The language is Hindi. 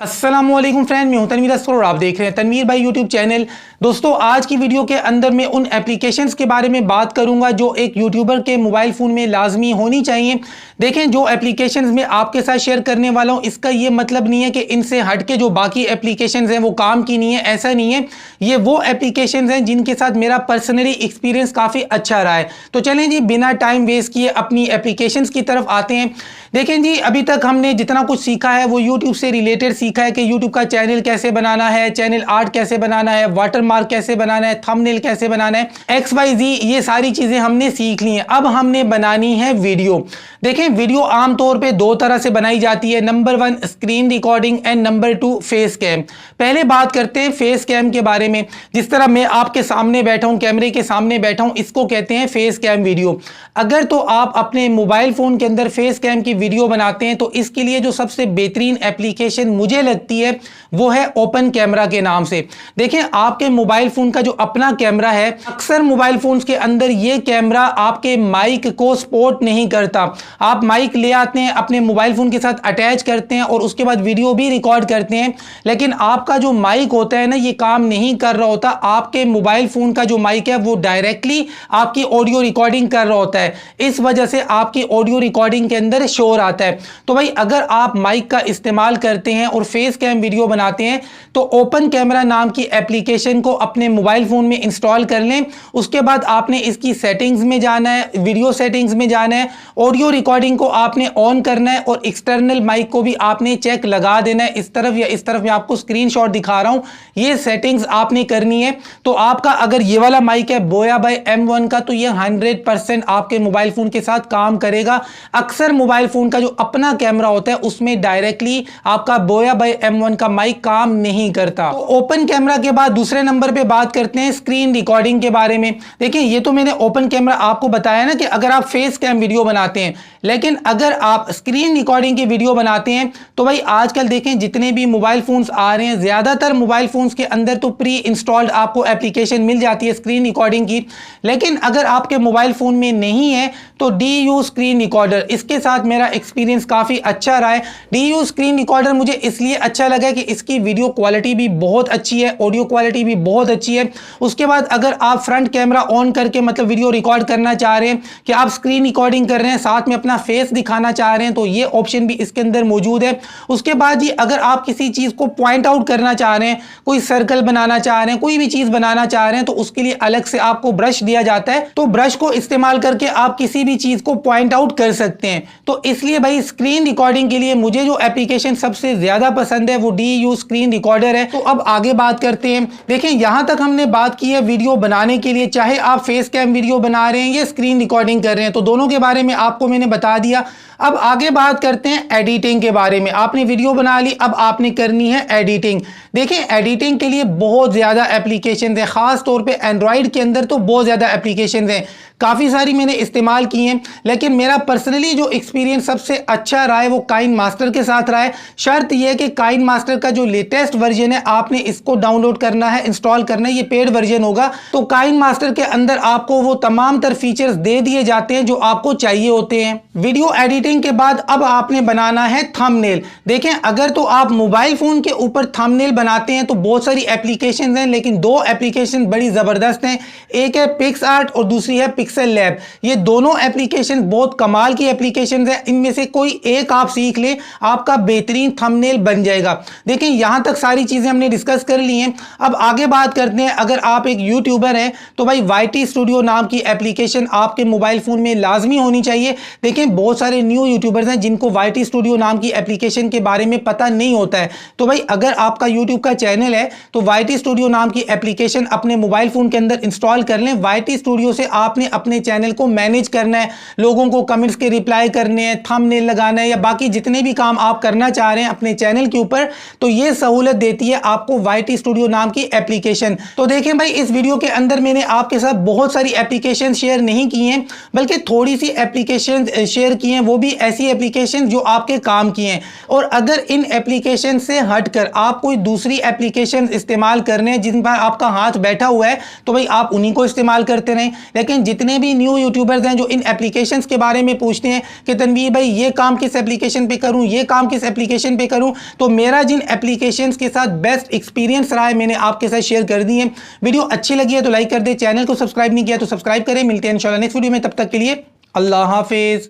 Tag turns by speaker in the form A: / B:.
A: अस्सलामुअलैकुम फ्रेंड, मैं हूं तनवीर असफर और आप देख रहे हैं तनवीर भाई यूट्यूब चैनल। दोस्तों, आज की वीडियो के अंदर मैं उन एप्लीकेशंस के बारे में बात करूंगा जो एक यूट्यूबर के मोबाइल फ़ोन में लाजमी होनी चाहिए। देखें, जो एप्लीकेशंस मैं आपके साथ शेयर करने वाला हूं, इसका ये मतलब नहीं है कि इनसे हट के जो बाकी एप्लीकेशंस हैं वो काम की नहीं है, ऐसा नहीं है। ये वो एप्लीकेशंस हैं जिनके साथ मेरा पर्सनली एक्सपीरियंस काफ़ी अच्छा रहा है। तो चलें जी, बिना टाइम वेस्ट किए अपनी एप्लीकेशंस की तरफ आते हैं। देखें जी, अभी तक हमने जितना कुछ सीखा है वो यूट्यूब से रिलेटेड सीखा है कि यूट्यूब का चैनल कैसे बनाना है, चैनल आर्ट कैसे बनाना है, वाटरमार्क कैसे बनाना है, थंबनेल कैसे बनाना है, XYZ, ये सारी चीज़ें हमने सीख ली हैं। अब हमने बनानी है वीडियो। देखें, वीडियो आमतौर पे दो तरह से बनाई जाती है। Number 1 screen recording and number 2 face cam. पहले बात करते हैं फेस कैम के बारे में। जिस तरह मैं आपके सामने बैठा हूं, कैमरे के सामने बैठा हूं, इसको कहते हैं फेस कैम वीडियो। अगर तो आप अपने मोबाइल फ़ोन के अंदर फेस कैम की वीडियो बनाते हैं तो इसके लिए जो सबसे बेहतरीन एप्लीकेशन मुझे लगती है वो है ओपन कैमरा के नाम से। देखें, आपके मोबाइल फ़ोन का जो अपना कैमरा है, अक्सर मोबाइल फ़ोन्स के अंदर ये कैमरा आपके माइक को सपोर्ट नहीं करता। आप माइक ले आते हैं, अपने मोबाइल फ़ोन के साथ अटैच करते हैं और उसके बाद वीडियो भी रिकॉर्ड करते हैं, लेकिन आपका जो माइक होता है ना, ये काम नहीं कर रहा होता। आपके मोबाइल फ़ोन का जो माइक है वो डायरेक्टली आपकी ऑडियो रिकॉर्डिंग कर रहा होता है। इस वजह से आपकी ऑडियो रिकॉर्डिंग के अंदर शोर आता है। तो भाई, अगर आप माइक का इस्तेमाल करते हैं और फेस कैम वीडियो बनाते हैं तो ओपन कैमरा नाम की एप्लीकेशन को अपने मोबाइल फ़ोन में इंस्टॉल कर लें। उसके बाद आपने इसकी सेटिंग्स में जाना है, वीडियो सेटिंग्स में जाना है, ऑडियो रिकॉर्डिंग को आपने ऑन करना है और एक्सटर्नल माइक को भी आपने चेक लगा देना है। इस तरफ या इस तरफ मैं आपको स्क्रीनशॉट दिखा रहा हूं, ये सेटिंग्स आपने करनी है। तो आपका अगर ये वाला माइक है बोया बाय M1 का, तो ये 100% आपके मोबाइल फ़ोन के साथ काम करेगा। अक्सर मोबाइल फ़ोन का जो अपना कैमरा होता है उसमें डायरेक्टली आपका बोया बाय M1 का माइक काम नहीं करता। तो ओपन कैमरा के बाद दूसरे नंबर पे बात करते हैं स्क्रीन रिकॉर्डिंग के बारे में। देखिए, ये तो मैंने ओपन कैमरा आपको बताया ना कि अगर आप फेस कैम वीडियो बनाते हैं, लेकिन अगर आप स्क्रीन रिकॉर्डिंग की वीडियो बनाते हैं तो भाई आजकल देखें जितने भी मोबाइल फ़ोन्स आ रहे हैं, ज़्यादातर मोबाइल फ़ोन्स के अंदर तो प्री इंस्टॉल्ड आपको एप्लीकेशन मिल जाती है स्क्रीन रिकॉर्डिंग की। लेकिन अगर आपके मोबाइल फ़ोन में नहीं है तो DU स्क्रीन रिकॉर्डर, इसके साथ मेरा एक्सपीरियंस काफ़ी अच्छा रहा है। DU स्क्रीन रिकॉर्डर मुझे इसलिए अच्छा लगा कि इसकी वीडियो क्वालिटी भी बहुत अच्छी है, ऑडियो क्वालिटी भी बहुत अच्छी है। उसके बाद अगर आप फ्रंट कैमरा ऑन करके मतलब वीडियो रिकॉर्ड करना चाह रहे हैं कि आप स्क्रीन रिकॉर्डिंग कर रहे हैं, साथ में अपना फेस दिखाना चाह रहे हैं, तो ये ऑप्शन भी इसके अंदर मौजूद है। उसके बाद जी, अगर आप किसी चीज़ को पॉइंट आउट करना चाह रहे हैं, कोई सर्कल बनाना चाह रहे हैं, कोई भी चीज़ बनाना चाह रहे हैं, तो उसके लिए अलग से आपको ब्रश दिया जाता है। तो ब्रश को इस्तेमाल करके आप किसी भी चीज़ को पॉइंट आउट कर सकते हैं। तो इसलिए भाई स्क्रीन रिकॉर्डिंग के लिए मुझे जो एप्लीकेशन सबसे ज़्यादा पसंद है वो DU स्क्रीन रिकॉर्डर है। तो अब आगे बात करते हैं। देखें, यहां तक हमने बात की है वीडियो बनाने के लिए, चाहे आप फेस कैम वीडियो बना रहे हैं या स्क्रीन रिकॉर्डिंग कर रहे हैं, तो दोनों के बारे में आपको मैंने बता दिया। अब आगे बात करते हैं एडिटिंग के बारे में। आपने वीडियो बना ली, अब आपने करनी है एडिटिंग। देखें, एडिटिंग के लिए बहुत ज़्यादा एप्लीकेशन हैं, ख़ास तौर पे एंड्रॉयड के अंदर तो बहुत ज़्यादा एप्लीकेशन हैं। काफ़ी सारी मैंने इस्तेमाल की हैं, लेकिन मेरा पर्सनली जो एक्सपीरियंस सबसे अच्छा रहा है वो काइन मास्टर के साथ रहा है। शर्त यह है कि काइन मास्टर का जो लेटेस्ट वर्जन है आपने इसको डाउनलोड करना है, इंस्टॉल करना है, ये पेड वर्जन होगा। तो काइन मास्टर के अंदर आपको वो तमाम तर फीचर्स दे दिए जाते हैं जो आपको चाहिए होते हैं। वीडियो एडिटिंग के बाद अब आपने बनाना है थंबनेल। देखें, अगर तो आप मोबाइल फ़ोन के ऊपर थंबनेल बनाते हैं तो बहुत सारी एप्लीकेशन हैं, लेकिन दो एप्लीकेशन बड़ी ज़बरदस्त हैं। एक है पिक्सआर्ट और दूसरी है पिक्सल लैब। ये दोनों एप्लीकेशन बहुत कमाल की एप्लीकेशन है। इनमें से कोई एक आप सीख ले, आपका बेहतरीन थंबनेल बन जाएगा। देखें, यहां तक सारी चीज़ें हमने डिस्कस कर ली हैं। अब आगे बात करते हैं, अगर आप एक यूट्यूबर हैं तो भाई YT स्टूडियो नाम की एप्लीकेशन आपके मोबाइल फ़ोन में लाजमी होनी चाहिए। देखें, बहुत सारे न्यू यूट्यूबर्स हैं जिनको YT स्टूडियो नाम की एप्लीकेशन के बारे में पता नहीं होता है। तो भाई, अगर आपका यूट्यूब का चैनल है तो YT स्टूडियो नाम की एप्लीकेशन अपने मोबाइल फ़ोन के अंदर इंस्टॉल कर लें। YT स्टूडियो से आपने अपने चैनल को मैनेज करना है, लोगों को कमेंट्स के रिप्लाई करने हैं, थंबनेल लगाना है, या बाकी जितने भी काम आप करना चाह रहे हैं अपने चैनल के ऊपर, तो ये सहूलत देती है आपको YT स्टूडियो नाम की एप्लीकेशन। तो देखें भाई, इस वीडियो के अंदर मैंने आपके साथ बहुत सारी एप्लीकेशन शेयर नहीं की हैं, बल्कि थोड़ी सी एप्लीकेशन शेयर की हैं, वो भी ऐसी एप्लीकेशन जो आपके काम की हैं। और अगर इन एप्लीकेशन से हटकर आप कोई दूसरी एप्लीकेशन इस्तेमाल कर रहे हैं जिन पर आपका हाथ बैठा हुआ है, तो भाई आप उन्हीं को इस्तेमाल करते रहें। लेकिन जितने भी न्यू यूट्यूबर्स हैं जो इन एप्लीकेशंस के बारे में पूछते हैं कि तनवीर भाई ये काम किस एप्लीकेशन पे करूं, ये काम किस एप्लीकेशन पे करूं, तो मेरा जिन एप्लीकेशंस के साथ बेस्ट एक्सपीरियंस रहा है मैंने आपके साथ शेयर कर दी है। वीडियो अच्छी लगी है तो लाइक कर दे, चैनल को सब्सक्राइब नहीं किया तो सब्सक्राइब करें। मिलते हैं इंशाल्लाह नेक्स्ट वीडियो में, तब तक के लिए अल्लाह हाफिज।